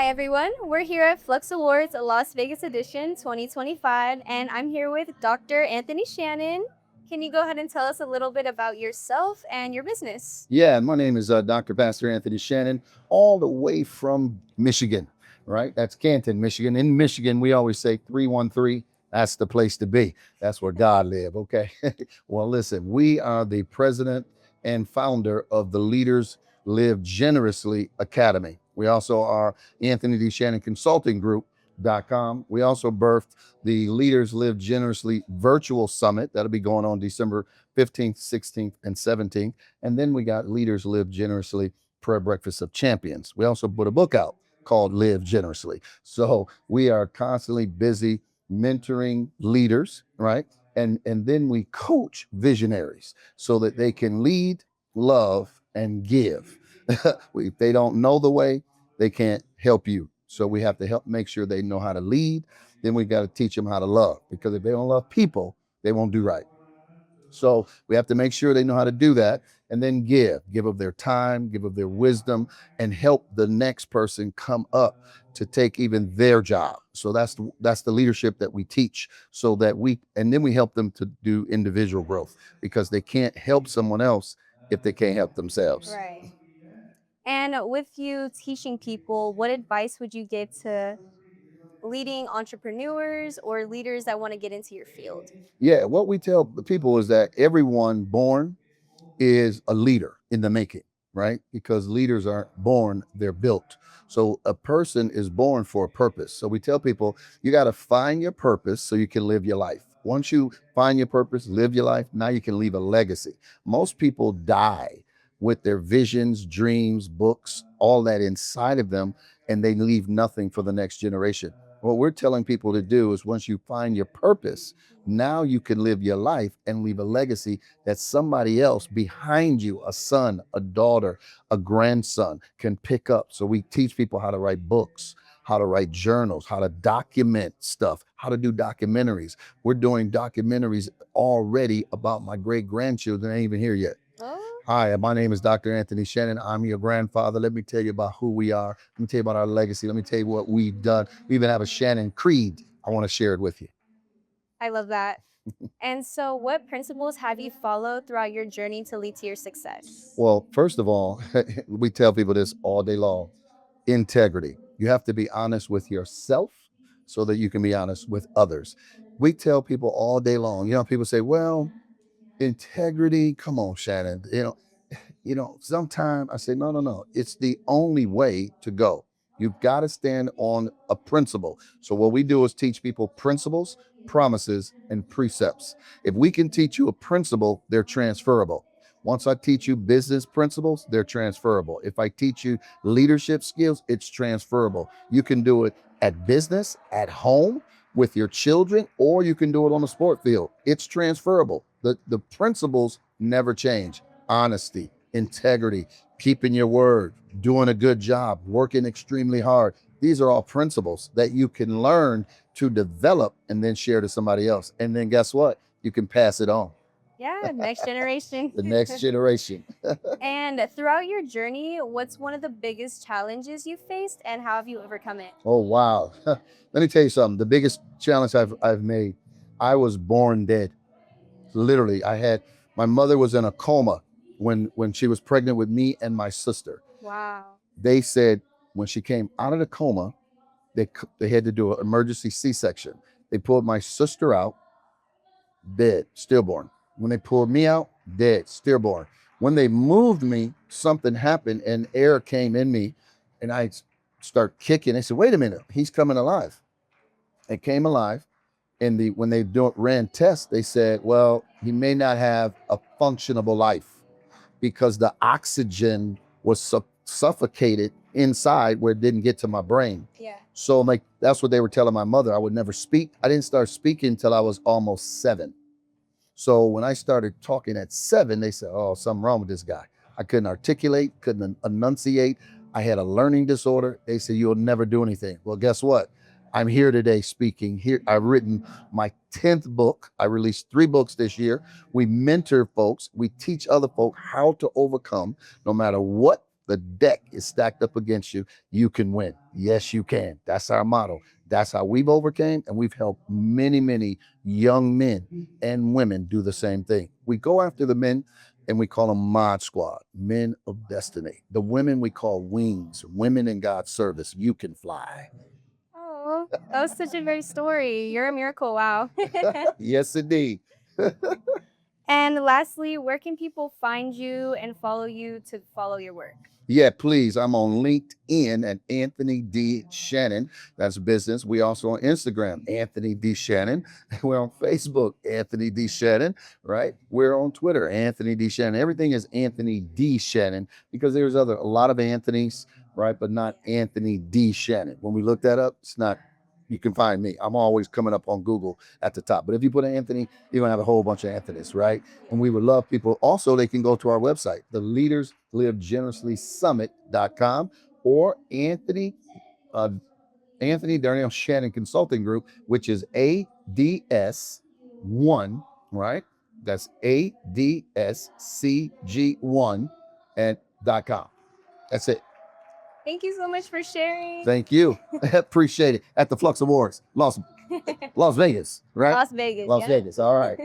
everyone, we're here at Fluxx Awards Las Vegas Edition 2025, and I'm here with Dr. Anthony Shannon. Can you go ahead and tell us a little bit about yourself and your business? Yeah, my name is Dr. Pastor Anthony Shannon, all the way from Michigan, right? That's Canton, Michigan. In Michigan, we always say 313. That's the place to be. That's where God live, okay? Well, listen, we are the president and founder of the Leaders Live Generously Academy. We also are Anthony D. Shannon Consulting Group.com. We also birthed the Leaders Live Generously Virtual Summit. That'll be going on December 15th, 16th, and 17th. And then we got Leaders Live Generously Prayer Breakfast of Champions. We also put a book out called Live Generously. So we are constantly busy mentoring leaders, right? And then we coach visionaries so that they can lead, love, and give. If they don't know the way, they can't help you. So we have to help make sure they know how to lead. Then we got to teach them how to love, because if they don't love people, they won't do right. So we have to make sure they know how to do that, and then give of their time, give of their wisdom, and help the next person come up to take even their job. So that's the leadership that we teach, so that and then we help them to do individual growth, because they can't help someone else if they can't help themselves. Right. And with you teaching people, what advice would you give to leading entrepreneurs or leaders that want to get into your field? Yeah, what we tell the people is that everyone born is a leader in the making, right? Because leaders aren't born, they're built. So a person is born for a purpose. So we tell people you got to find your purpose so you can live your life. Once you find your purpose, live your life, now you can leave a legacy. Most people die with their visions, dreams, books, all that inside of them, and they leave nothing for the next generation. What we're telling people to do is, once you find your purpose, now you can live your life and leave a legacy that somebody else behind you, a son, a daughter, a grandson, can pick up. So we teach people how to write books, how to write journals, how to document stuff, how to do documentaries. We're doing documentaries already about my great grandchildren. I ain't even here yet. Oh, Hi, my name is Dr. Anthony Shannon. I'm your grandfather. Let me tell you about who we are. Let me tell you about our legacy. Let me tell you what we've done. We even have a Shannon Creed. I want to share it with you. I love that. And so, what principles have you followed throughout your journey to lead to your success? Well, first of all, we tell people this all day long: integrity. You have to be honest with yourself so that you can be honest with others. We tell people all day long, people say, well, integrity, come on, Shannon. Sometimes I say, no, no, no. It's the only way to go. You've got to stand on a principle. So what we do is teach people principles, promises, and precepts. If we can teach you a principle, they're transferable. Once I teach you business principles, they're transferable. If I teach you leadership skills, it's transferable. You can do it at business, at home, with your children, or you can do it on the sport field. It's transferable. The principles never change. Honesty, integrity, keeping your word, doing a good job, working extremely hard. These are all principles that you can learn to develop and then share to somebody else. And then guess what? You can pass it on. Yeah, next generation. The next generation. And throughout your journey, what's one of the biggest challenges you faced and how have you overcome it? Oh, wow. Let me tell you something. The biggest challenge I've made, I was born dead. Literally, my mother was in a coma when she was pregnant with me and my sister. Wow. They said when she came out of the coma, they had to do an emergency C-section. They pulled my sister out, dead, stillborn. When they pulled me out, dead, stillborn. When they moved me, something happened and air came in me, and I start kicking. They said, wait a minute, he's coming alive. It came alive. And when they ran tests, they said, well, he may not have a functionable life because the oxygen was suffocated inside where it didn't get to my brain. Yeah. So that's what they were telling my mother. I would never speak. I didn't start speaking until I was almost 7. So when I started talking at 7, they said, oh, something wrong with this guy. I couldn't articulate, couldn't enunciate. I had a learning disorder. They said, you'll never do anything. Well, guess what? I'm here today speaking. Here, I've written my 10th book. I released 3 books this year. We mentor folks. We teach other folk how to overcome, no matter what the deck is stacked up against you, you can win. Yes, you can. That's our motto. That's how we've overcame, and we've helped many, many young men and women do the same thing. We go after the men and we call them Mod Squad, men of destiny. The women we call wings, women in God's service. You can fly. Oh, that was such a great story. You're a miracle. Wow. Yes, indeed. And lastly, where can people find you and follow you to follow your work? Yeah, please. I'm on LinkedIn at Anthony D. Shannon. That's business. We also on Instagram, Anthony D. Shannon. We're on Facebook, Anthony D. Shannon, right? We're on Twitter, Anthony D. Shannon. Everything is Anthony D. Shannon because there's a lot of Anthony's, right? But not Anthony D. Shannon. When we look that up, it's not, you can find me. I'm always coming up on Google at the top. But if you put Anthony, you're going to have a whole bunch of Anthony's, right? And we would love people. Also, they can go to our website, the Leaders Live Generously Summit.com, or Anthony Darnell Shannon Consulting Group, which is ADS1, right? That's ADSCG1 at .com. That's it. Thank you so much for sharing. Thank you. Appreciate it. At the Fluxx Awards, Las Vegas, right? Las Vegas. Las yeah. Vegas. All right.